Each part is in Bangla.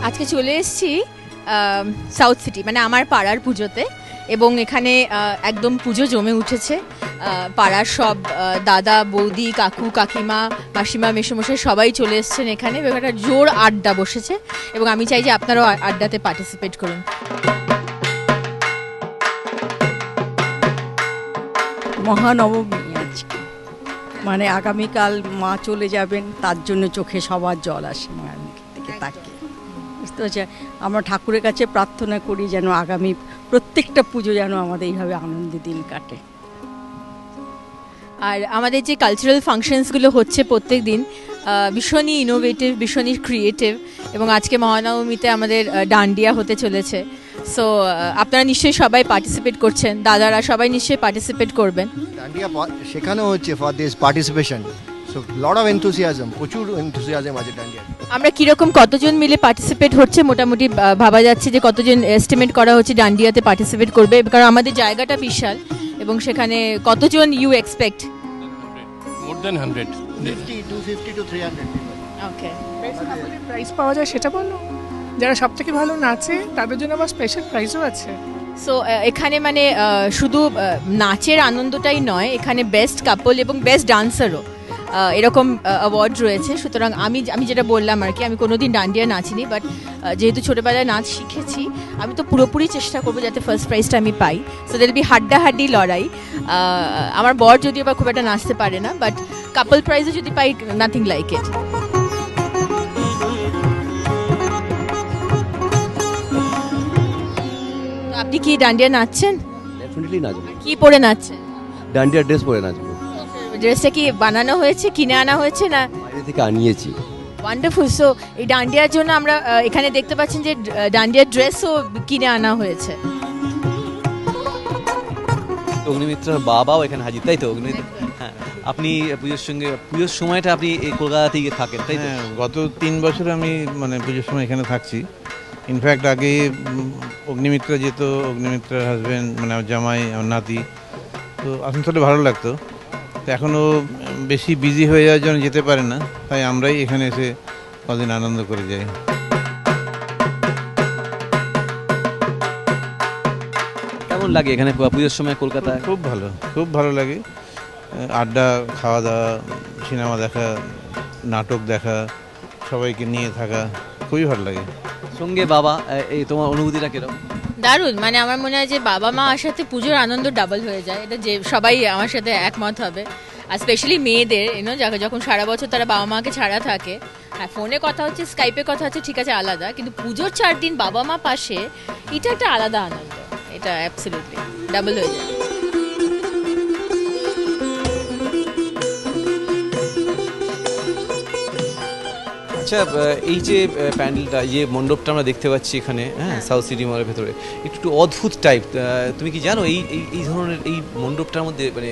আজকে চলে এসেছি সাউথ সিটি, মানে আমার পাড়ার পুজোতে, এবং এখানে একদম পুজো জমে উঠেছে। পাড়ার সব দাদা বৌদি কাকু কাকিমা মাসিমা মেসোমশাই সবাই চলে এসেছেন এখানে, এবং একটা জোর আড্ডা বসেছে, এবং আমি চাই যে আপনারাও আড্ডাতে পার্টিসিপেট করুন। মহানবমী আজকে, মানে আগামীকাল মা চলে যাবেন, তার জন্য চোখে সবার জল আসে মায়ের মুখের দিকে তাকিয়ে। বুঝতে পারছি, আমরা ঠাকুরের কাছে প্রার্থনা করি যেন আগামী প্রত্যেকটা পুজো যেন আমাদের এইভাবে আনন্দে দিন কাটে। আর আমাদের যে কালচারাল ফাংশনসগুলো হচ্ছে প্রত্যেক দিন ভীষণই ইনোভেটিভ, ভীষণই ক্রিয়েটিভ, এবং আজকে মহানবমীতে আমাদের ডান্ডিয়া হতে চলেছে। সো আপনারা নিশ্চয়ই সবাই পার্টিসিপেট করছেন, দাদারা সবাই নিশ্চয়ই পার্টিসিপেট করবেন। ডান্ডিয়া শেখানো হচ্ছে for this participation, so lot of enthusiasm, প্রচুর এনথুসিয়াজম আছে ডান্ডিয়া। আমরা কিরকম কতজন মিলে পার্টিসিপেট হচ্ছে মোটামুটি ভাবা যাচ্ছে যে কতজন এস্টিমেট করা হচ্ছে ডান্ডিয়াতে পার্টিসিপেট করবে, কারণ আমাদের জায়গাটা বিশাল, এবং সেখানে কতজন you expect? More than 100, 250 to 300 okay. Prize পাওয়া যায় সেটা বলো, যারা সব থেকে ভালো নাচে তাদের জন্য আবার স্পেশাল প্রাইজও আছে। সো এখানে মানে শুধু নাচের আনন্দটাই নয়, এখানে বেস্ট কাপল এবং বেস্ট ডান্সারও এরকম অ্যাওয়ার্ড রয়েছে। সুতরাং আমি যেটা বললাম আর কি, আমি কোনোদিন ডান্ডিয়া নাচিনি, বাট যেহেতু ছোটোবেলায় নাচ শিখেছি, আমি তো পুরোপুরি চেষ্টা করবো যাতে ফার্স্ট প্রাইজটা আমি পাই। সো দের বি হাড্ডাহাড্ডি লড়াই। আমার বর যদিও বা খুব একটা নাচতে পারে না, বাট কাপল প্রাইজও যদি পাই, নাথিং লাইক ইট। আপনি কি ডান্ডিয়া নাচছেন? ডেফিনেটলি নাচবো। কি পরে নাচছেন? ডান্ডিয়া ড্রেস পরে নাচবো। ড্রেসটা কি বানানো হয়েছে, কিনে আনা হয়েছে না? বাইরে থেকে আনিয়েছি। ওয়ান্ডারফুল। সো এই ডান্ডিয়ার জন্য আমরা এখানে দেখতে পাচ্ছেন যে ডান্ডিয়ার ড্রেসও কিনে আনা হয়েছে। অগ্নিমিত্রার বাবাও এখানে হাজির, তাই তো? অগ্নিমিত্র, হ্যাঁ। আপনি পুজোর সময়টা আপনি এই কলকাতাতে গিয়ে থাকেন, তাই তো? হ্যাঁ, গত 3 বছর আমি মানে পুজোর সময় এখানে থাকছি। ইনফ্যাক্ট আগে অগ্নিমিত্রা যেত, অগ্নিমিত্রার হাজব্যান্ড মানে আমার জামাই, আমার নাতি, তো আসানসোলে ভালো লাগতো। তো এখনও বেশি বিজি হয়ে যাওয়ার জন্য যেতে পারে না, তাই আমরাই এখানে এসে কদিন আনন্দ করে যাই। কেমন লাগে এখানে পুজোর সময় কলকাতায়? খুব ভালো, খুব ভালো লাগে। আড্ডা, খাওয়া দাওয়া, সিনেমা দেখা, নাটক দেখা, সবাইকে নিয়ে থাকা, খুবই ভালো লাগে। সঙ্গে বাবা, এই তোমার অনুভূতিটা কিরকম? দারুণ, মানে আমার মনে হয় যে বাবা মা সাথে পুজোর আনন্দ ডাবল হয়ে যায়, এটা যে সবাই আমার সাথে একমত হবে। আর স্পেশালি মেয়েদের যখন সারা বছর তারা বাবা মাকে ছাড়া থাকে, হ্যাঁ ফোনে কথা হচ্ছে, স্কাইপে কথা হচ্ছে, ঠিক আছে আলাদা, কিন্তু পুজোর 4 দিন বাবা মা পাশে, এটা একটা আলাদা আনন্দ, এটা অ্যাবসলিউটলি ডাবল হয়ে যায়। আচ্ছা, এই যে প্যান্ডেলটা, যে মণ্ডপটা আমরা দেখতে পাচ্ছি এখানে, হ্যাঁ, সাউথ সিটি মলের ভেতরে, একটু অদ্ভুত টাইপ। তুমি কি জানো এই ধরনের এই মণ্ডপটার মধ্যে মানে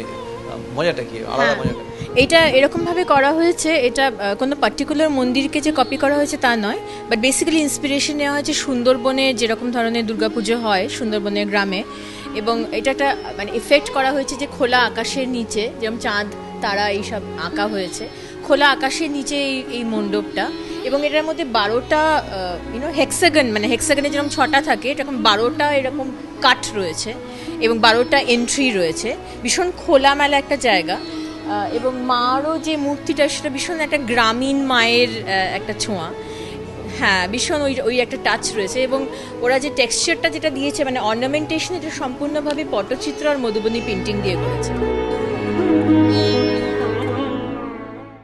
মজাটা কি, আলাদা মজাটা? এটা এরকমভাবে করা হয়েছে, এটা কোনো পার্টিকুলার মন্দিরকে যে কপি করা হয়েছে তা নয়, বাট বেসিক্যালি ইন্সপিরেশন নেওয়া হয়েছে সুন্দরবনে যেরকম ধরনের দুর্গাপুজো হয় সুন্দরবনের গ্রামে, এবং এটা একটা মানে এফেক্ট করা হয়েছে যে খোলা আকাশের নিচে যেরকম চাঁদ তারা এইসব আঁকা হয়েছে, খোলা আকাশের নিচে এই মণ্ডপটা, এবং এটার মধ্যে 12টা হেক্সাগন, মানে হেক্সাগনে যেরকম 6টা থাকে, এরকম 12টা এরকম কাট রয়েছে, এবং 12টা এন্ট্রি রয়েছে। ভীষণ খোলামেলা একটা জায়গা, এবং মারও যে মূর্তিটা সেটা ভীষণ একটা গ্রামীণ মায়ের একটা ছোঁয়া, হ্যাঁ ভীষণ ওই একটা টাচ রয়েছে। এবং ওরা যে টেক্সচারটা যেটা দিয়েছে, মানে অর্নামেন্টেশন, এটা সম্পূর্ণভাবে পটচিত্র আর মধুবনী পেন্টিং দিয়ে করেছে।